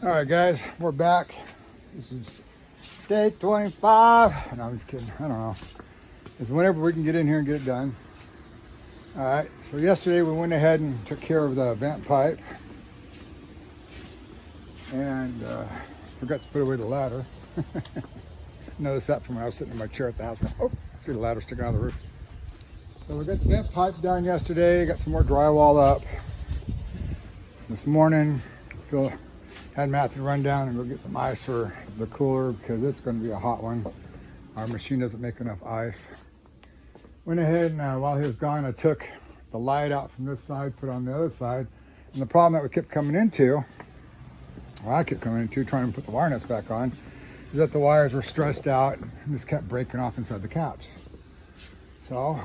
All right, guys, we're back. This is day 25. No, I'm just kidding. I don't know. It's whenever we can get in here and get it done. All right, so yesterday we went ahead and took care of the vent pipe. And forgot to put away the ladder. Noticed that from when I was sitting in my chair at the house. Oh, see the ladder sticking out of the roof. So we got the vent pipe done yesterday. Got some more drywall up. This morning, Phil had Matthew run down and go get some ice for the cooler because it's going to be a hot one. Our machine doesn't make enough ice. Went ahead and while he was gone, I took the light out from this side, put it on the other side. And the problem that we kept coming into, or I kept coming into trying to put the wire nuts back on, is that the wires were stressed out and just kept breaking off inside the caps. So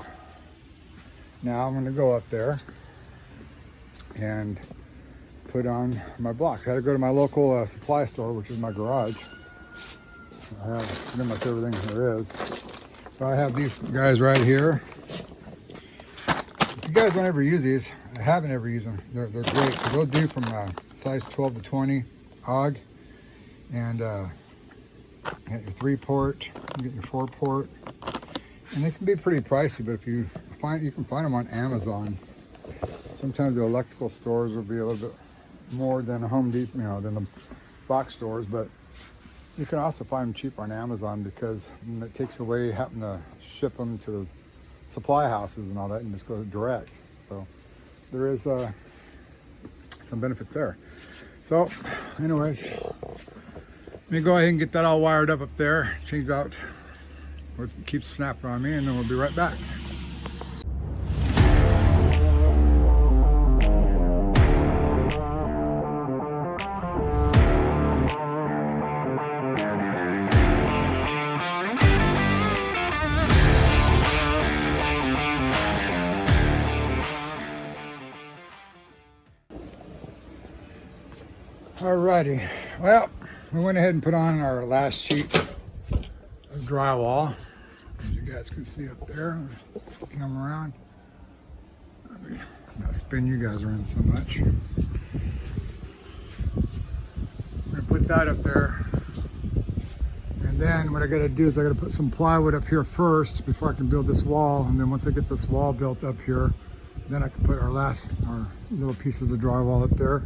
now I'm going to go up there and put on my blocks. I had to go to my local supply store, which is my garage. I have pretty much everything there is. But I have these guys right here. If you guys don't ever use these, I haven't ever used them. They're great. They'll do from size 12 to 20 AUG. And you get your 3-port, you get your 4-port. And they can be pretty pricey, but if you can find them on Amazon. Sometimes the electrical stores will be a little bit more than a Home Depot, than the box stores, but you can also find them cheap on Amazon because it takes away having to ship them to the supply houses and all that and just go direct. So there is some benefits there. So anyways, let me go ahead and get that all wired up there, change out what keeps snapping on me, and then we'll be right back. Alrighty, well, we went ahead and put on our last sheet of drywall. As you guys can see up there, come around. Let me not spin you guys around so much. I'm gonna put that up there. And then what I gotta do is I gotta put some plywood up here first before I can build this wall. And then once I get this wall built up here, then I can put our little pieces of drywall up there.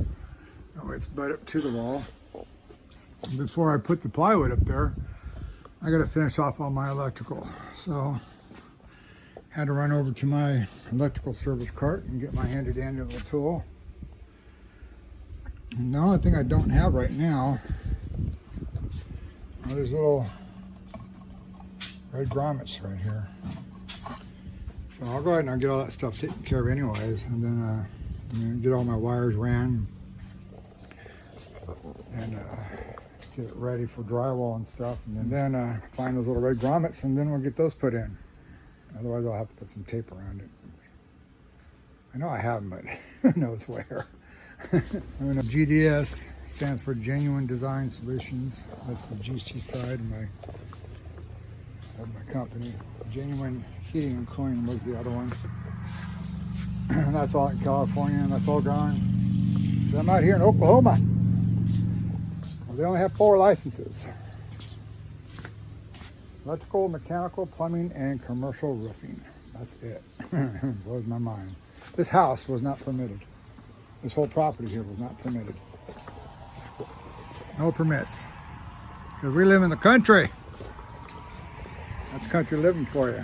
That way it's butt up to the wall. And before I put the plywood up there, I gotta finish off all my electrical. So had to run over to my electrical service cart and get my handy dandy little tool. And the only thing I don't have right now are these little red grommets right here. So I'll go ahead and I'll get all that stuff taken care of anyways, and then get all my wires ran and get it ready for drywall and stuff, and then find those little red grommets, and then we'll get those put in. Otherwise I'll have to put some tape around it. I know I have them, but who knows where. GDS stands for Genuine Design Solutions. That's the GC side of my company. Genuine Heating and Cooling was the other one. That's all in California, and that's all gone. I'm out here in Oklahoma. They only have 4 licenses. Electrical, mechanical, plumbing, and commercial roofing. That's it. It blows my mind. This house was not permitted. This whole property here was not permitted. No permits. Because we live in the country. That's country living for you.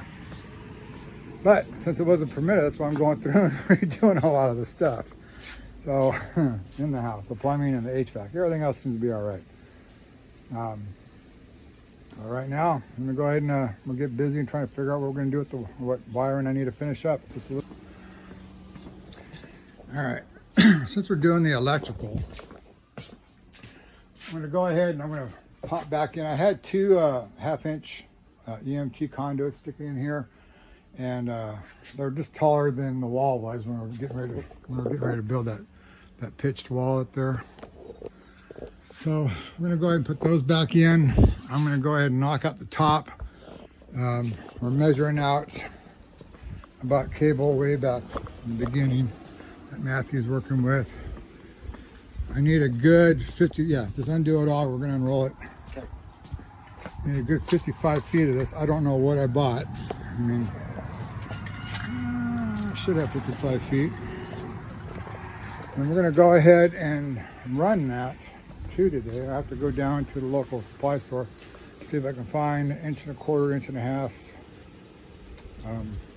But since it wasn't permitted, that's why I'm going through and redoing a lot of the stuff. So, in the house, the plumbing and the HVAC, everything else seems to be all right. All right, now I'm gonna go ahead and we'll get busy and try to figure out what we're gonna do with what wiring I need to finish up. All right, since we're doing the electrical, I'm gonna go ahead and I'm gonna pop back in. I had 2 half-inch EMT conduits sticking in here, and they're just taller than the wall was when we were getting ready to build that pitched wall up there. So I'm gonna go ahead and put those back in. I'm gonna go ahead and knock out the top. We're measuring out about cable way back in the beginning that Matthew's working with. I I need a good 50, yeah, just undo it all. We're gonna unroll it. Okay. I need a good 55 feet of this. I don't know what I bought. I mean, I should have 55 feet. And we're gonna go ahead and run that too today. I have to go down to the local supply store, see if I can find 1.25 inches, 1.5 inches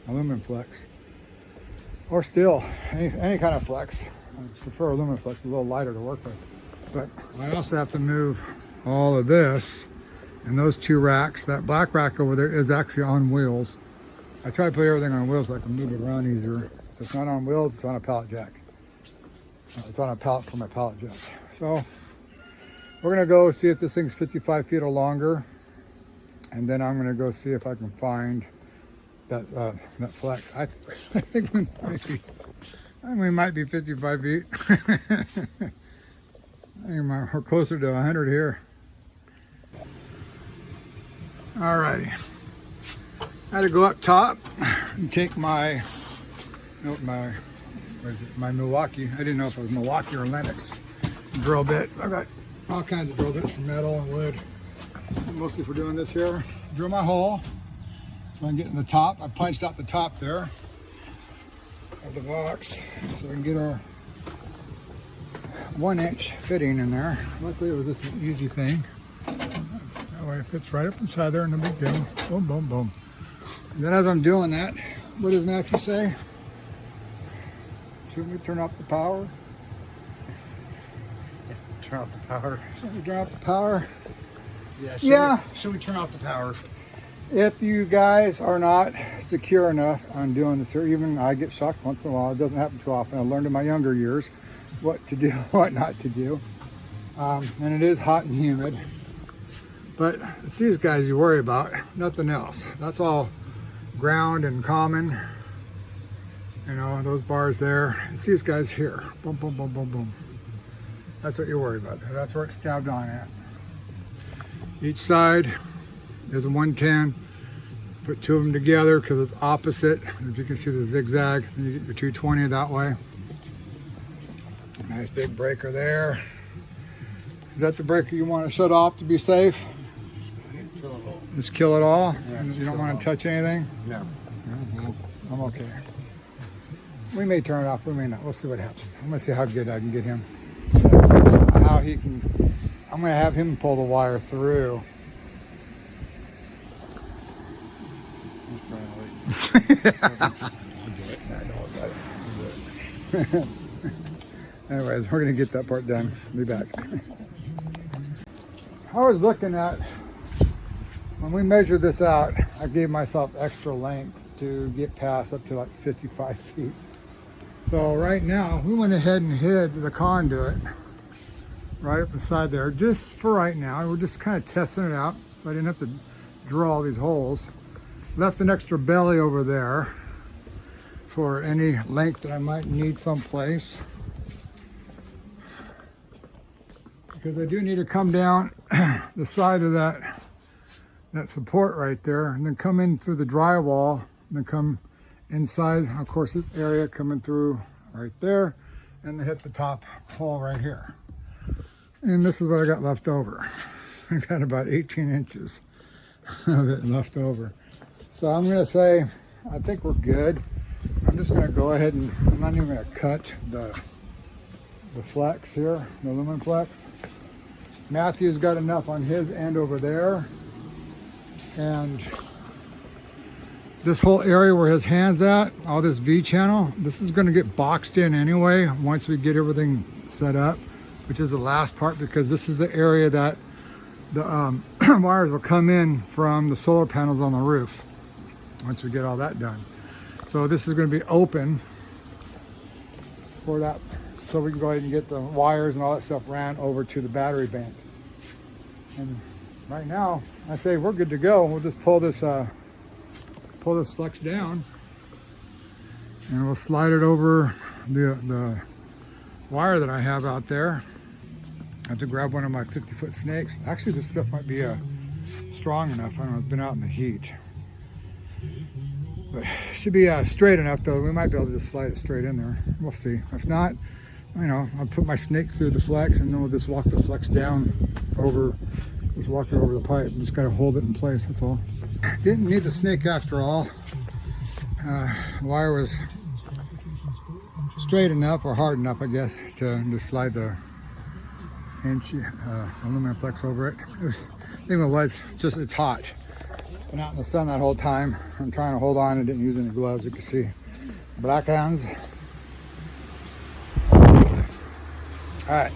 aluminum flex, or steel, any kind of flex. I prefer aluminum flex, a little lighter to work with. But I also have to move all of this and those 2 racks. That black rack over there is actually on wheels. I try to put everything on wheels so I can move it around easier. If it's not on wheels, it's on a pallet jack. It's on a pallet for my pallet jack. So we're gonna go see if this thing's 55 feet or longer, and then I'm gonna go see if I can find that flex. I think we might be 55 feet. I think we're closer to 100 here. All righty. I had to go up top and take my Milwaukee. I didn't know if it was Milwaukee or Lennox drill bits. I got all kinds of drill bits from metal and wood, mostly for doing this here. Drill my hole so I can get in the top. I punched out the top there of the box so we can get our 1-inch fitting in there. Luckily it was just an easy thing. That way it fits right up inside there, no big deal. Boom, boom, boom. And then as I'm doing that, what does Matthew say? Should we turn off the power? Turn off the power. Should we turn off the power? Yeah. Should we turn off the power? If you guys are not secure enough on doing this here, even I get shocked once in a while. It doesn't happen too often. I learned in my younger years what to do, what not to do. And it is hot and humid. But it's these guys you worry about, nothing else. That's all ground and common. You know, those bars there. It's these guys here. Boom, boom, boom, boom, boom. That's what you worry about. That's where it's stabbed on at. Each side is a 110. Put 2 of them together because it's opposite. As you can see the zigzag, then you get your 220 that way. Nice big breaker there. Is that the breaker you want to shut off to be safe? Just kill it all? Yeah, You don't want to touch anything? No. Well, I'm okay. We may turn it off, we may not. We'll see what happens. I'm gonna see how good I can get him. How he can, I'm gonna have him pull the wire through. Anyways, we're gonna get that part done. Be back. I was looking at, when we measured this out, I gave myself extra length to get past up to like 55 feet. So right now, we went ahead and hid the conduit right up beside there, just for right now. We're just kind of testing it out, so I didn't have to drill all these holes. Left an extra belly over there for any length that I might need someplace. Because I do need to come down the side of that support right there, and then come in through the drywall, and then come inside, of course, this area coming through right there, and then hit the top hole right here. And this is what I got left over. I got about 18 inches of it left over. So I'm gonna say, I think we're good. I'm just gonna go ahead and, I'm not even gonna cut the flex here, the aluminum flex. Matthew's got enough on his end over there. And this whole area where his hand's at, all this V channel, this is gonna get boxed in anyway once we get everything set up, which is the last part, because this is the area that the wires will come in from the solar panels on the roof once we get all that done. So this is gonna be open for that, so we can go ahead and get the wires and all that stuff ran over to the battery bank. And right now, I say we're good to go. We'll just pull this flex down, and we'll slide it over the wire that I have out there. I have to grab one of my 50-foot snakes. Actually, this stuff might be strong enough. I don't know, it's been out in the heat. But it should be straight enough though. We might be able to just slide it straight in there. We'll see. If not, you know, I'll put my snake through the flex, and then we'll just walk the flex down over, just walk it over the pipe. Just gotta hold it in place, that's all. Didn't need the snake after all. Wire was straight enough, or hard enough, I guess, to just slide the inch aluminum flex over it. The thing was, just it's hot. Been out in the sun that whole time. I'm trying to hold on. I didn't use any gloves, you can see. Black hands. All right,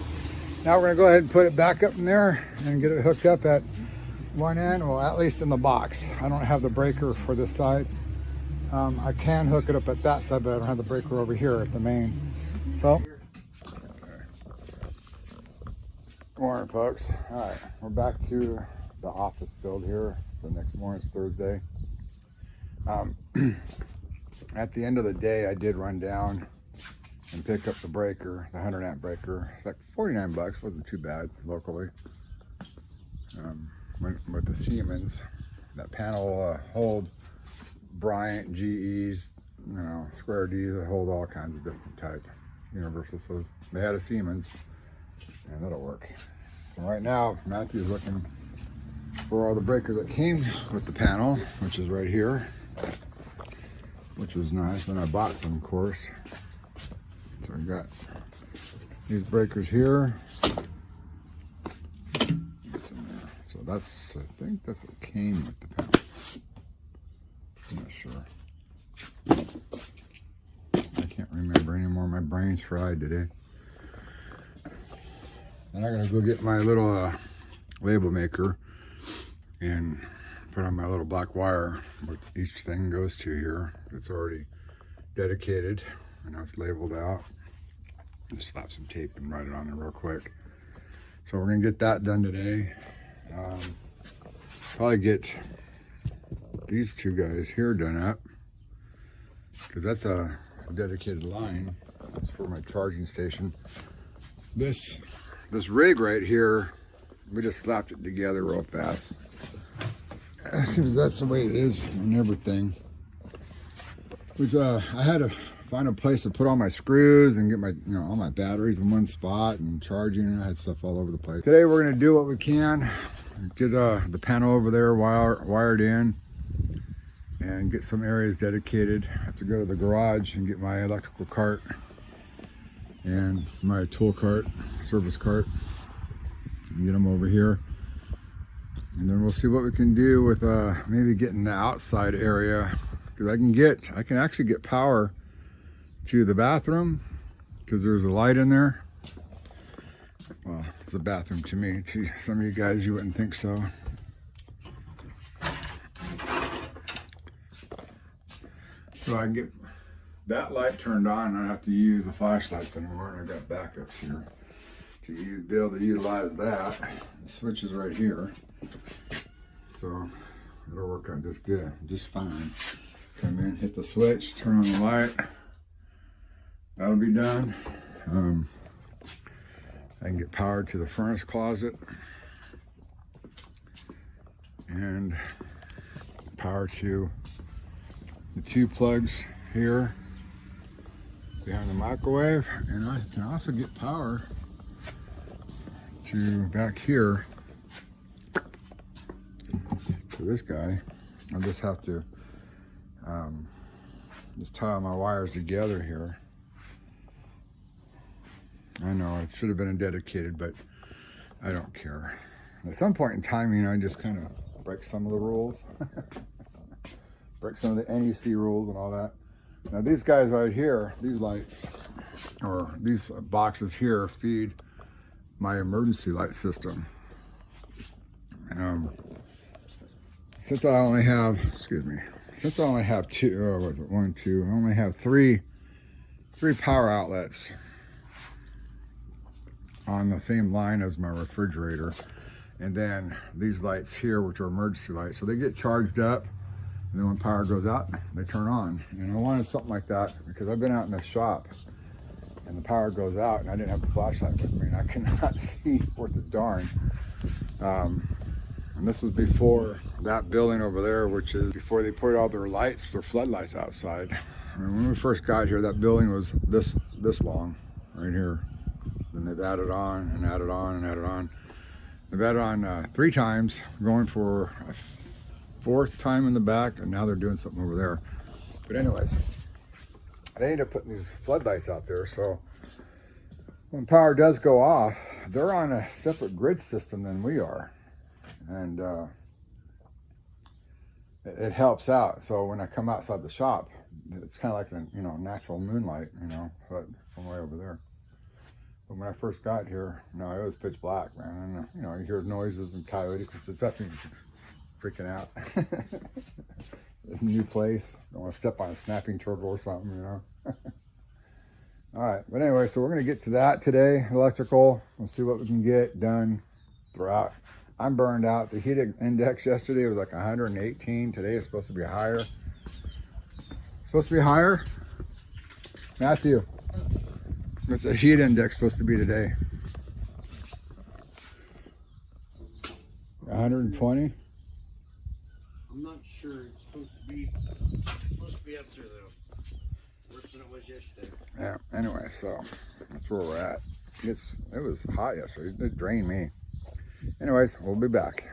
now we're gonna go ahead and put it back up in there and get it hooked up at one end, well, at least in the box. I don't have the breaker for this side. I can hook it up at that side, but I don't have the breaker over here at the main. So, good morning, folks. All right, we're back to the office build here. So next morning is Thursday. At the end of the day, I did run down and pick up the breaker, the 100 amp breaker. It's like 49 bucks, wasn't too bad locally. With the Siemens, that panel hold Bryant, GEs, you know, Square D's, that hold all kinds of different type universal. So they had a Siemens, and that'll work. So right now, Matthew's looking for all the breakers that came with the panel, which is right here, which was nice. And I bought some, of course. So we got these breakers here. So that's, I think that's what came with the panel. I'm not sure. I can't remember anymore. My brain's fried today. And I'm gonna go get my little label maker and put on my little black wire what each thing goes to here. It's already dedicated. I know it's labeled out. Just slap some tape and write it on there real quick. So we're gonna get that done today. Probably get these two guys here done up, because that's a dedicated line. That's for my charging station. This rig right here, we just slapped it together real fast. It seems that's the way it is on everything. Which I had to find a place to put all my screws and get my, you know, all my batteries in one spot and charging. I had stuff all over the place. Today we're gonna do what we can, get the panel over there wired in, and get some areas dedicated. I have to go to the garage and get my electrical cart and my tool cart, service cart, and get them over here. And then we'll see what we can do with maybe getting the outside area, because I can actually get power to the bathroom, because there's a light in there. Well, it's a bathroom to me. To some of you guys, you wouldn't think so. So I can get that light turned on, and I don't have to use the flashlights anymore, and I got backups here to be able to utilize that. The switch is right here, so it'll work out just good, just fine. Come in, hit the switch, turn on the light. That'll be done. I can get power to the furnace closet and power to the two plugs here behind the microwave, and I can also get power to back here to this guy. I just have to just tie all my wires together here. I know it should have been dedicated, but I don't care. At some point in time, you know, I just kind of break some of the rules. Break some of the NEC rules and all that. Now these guys right here, these lights, or these boxes here, feed my emergency light system. Since I only have, since I only have I only have three power outlets on the same line as my refrigerator, and then these lights here, which are emergency lights, so they get charged up, and then when power goes out, they turn on. And I wanted something like that because I've been out in the shop and the power goes out and I didn't have a flashlight with me, and I cannot see worth a darn. And this was before that building over there, which is before they put all their lights, their floodlights outside. And when we first got here, that building was this long. right here. Then they've added on and added on and added on. They've added on 3 times, going for a 4th time in the back, and now they're doing something over there. But anyways, they end up putting these floodlights out there, so when power does go off, they're on a separate grid system than we are. And it helps out. So when I come outside the shop, it's kind of like a, you know, natural moonlight, you know, but from way over there. But when I first got here, no, it was pitch black, man. And you know, you hear noises and coyotes because it's definitely freaking out. This new place, don't want to step on a snapping turtle or something, you know. All right, but anyway, so we're gonna get to that today. Electrical. We'll see what we can get done throughout. I'm burned out. The heat index yesterday was like 118. Today is supposed to be higher. Supposed to be higher? Matthew, what's the heat index supposed to be today? 120? I'm not sure. It's supposed to be up there though. Worse than it was yesterday. Yeah, anyway, so that's where we're at. It was hot yesterday. It drained me. Anyways, we'll be back.